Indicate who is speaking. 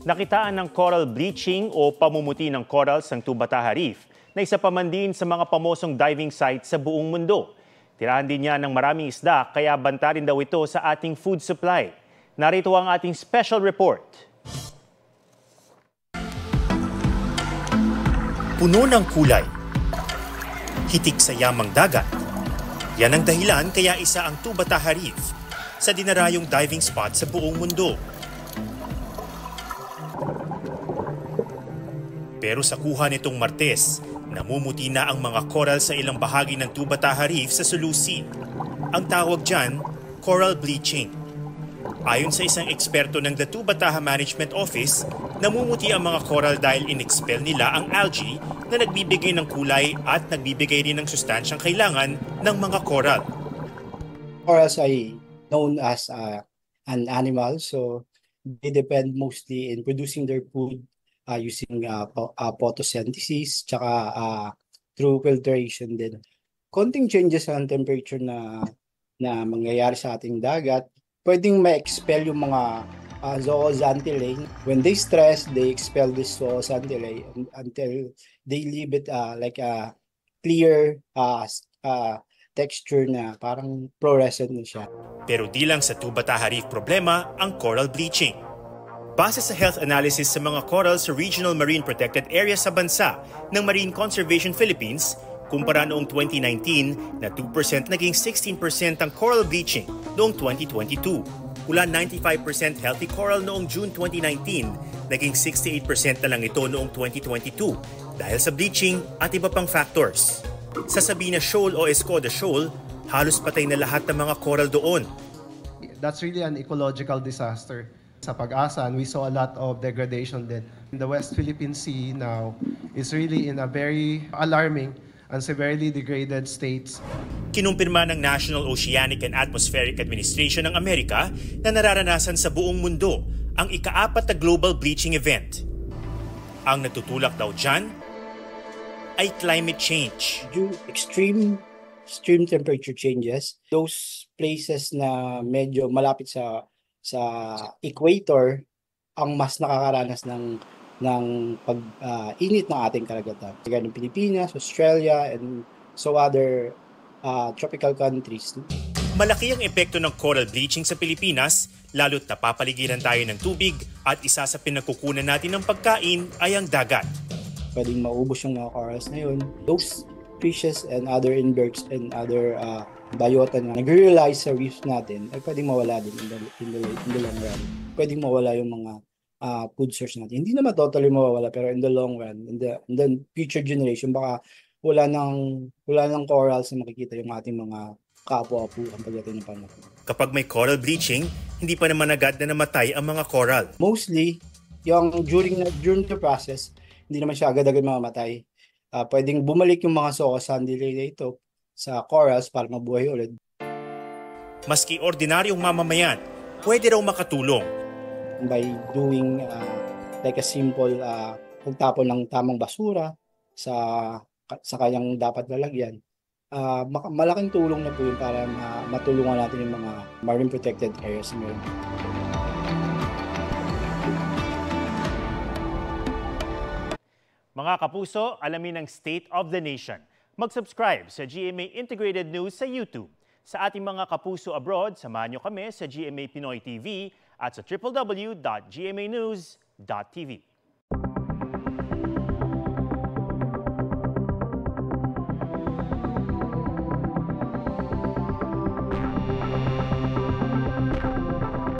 Speaker 1: Nakitaan ng coral bleaching o pamumuti ng corals ng Tubataha Reef na isa pa man din sa mga pamosong diving site sa buong mundo. Tirahan din niya ng maraming isda kaya banta rin daw ito sa ating food supply. Narito ang ating special report.
Speaker 2: Puno ng kulay, hitik sa yamang dagat. Yan ang dahilan kaya isa ang Tubataha Reef sa dinarayong diving spot sa buong mundo. Pero sa kuha nitong Martes, namumuti na ang mga coral sa ilang bahagi ng Tubataha Reef sa Sulu Sea. Ang tawag dyan, coral bleaching. Ayon sa isang eksperto ng The Tubataha Management Office, namumuti ang mga coral dahil in-expel nila ang algae na nagbibigay ng kulay at nagbibigay rin ng sustansyang kailangan ng mga coral.
Speaker 3: Corals ay known as an animal, so they depend mostly in producing their food using photosynthesis tsaka through filtration din. Konting changes ang temperature na mangyayari sa ating dagat, pwedeng ma-expel yung mga zooxanthellae. When they stress, they expel this zooxanthellae until they leave it like a clear texture na parang fluorescent na siya.
Speaker 2: Pero di lang sa Tubataha Reef problema ang coral bleaching. Base sa health analysis sa mga coral sa Regional Marine Protected Area sa bansa ng Marine Conservation Philippines, kumpara noong 2019 na 2% naging 16% ang coral bleaching noong 2022. Mula 95% healthy coral noong June 2019, naging 68% na lang ito noong 2022 dahil sa bleaching at iba pang factors. Sa Sabina Shoal o Escoda Shoal, halos patay na lahat ng mga coral doon.
Speaker 4: That's really an ecological disaster. Sa Pag-asa, we saw a lot of degradation then. In the West Philippine Sea now is really in a very alarming and severely degraded states.
Speaker 2: Kinumpirma ng National Oceanic and Atmospheric Administration ng Amerika na nararanasan sa buong mundo ang ika-4 na global bleaching event. Ang natutulak daw dyan ay climate change.
Speaker 3: Due extreme temperature changes, those places na medyo malapit sa equator ang mas nakakaranas ng pag-init ng ating karagatan. Kagaya ng Pilipinas, Australia, and so other tropical countries.
Speaker 2: Malaki ang epekto ng coral bleaching sa Pilipinas, lalo't napapaligiran tayo ng tubig at isa sa pinagkukunan natin ng pagkain ay ang dagat.
Speaker 3: Pwedeng maubos yung mga corals na yun. Those fishes and other inverts and other biota na nag-realize sa reefs natin ay pwedeng mawala din in the long run. Pwedeng mawala yung mga food source natin. Hindi naman totally mawawala pero in the long run, in the future generation, baka wala nang corals na makikita yung ating mga kaapu-apuan pagdating ng panahon.
Speaker 2: Kapag may coral bleaching, hindi pa naman agad na namatay ang mga coral.
Speaker 3: Mostly, yung during the process, hindi naman siya agad-agad mamamatay. Pwedeng bumalik yung mga zooxanthellae ito sa corals para mabuhay ulit.
Speaker 2: Maski ordinaryong mamamayan, pwede raw makatulong.
Speaker 3: By doing like a simple pagtapon ng tamang basura sa kanyang dapat lalagyan, malaking tulong na po yun para matulungan natin yung mga marine protected areas ngayon.
Speaker 1: Mga kapuso, alamin ang State of the Nation. Mag-subscribe sa GMA Integrated News sa YouTube. Sa ating mga kapuso abroad, samahan nyo kami sa GMA Pinoy TV at sa www.gmanews.tv.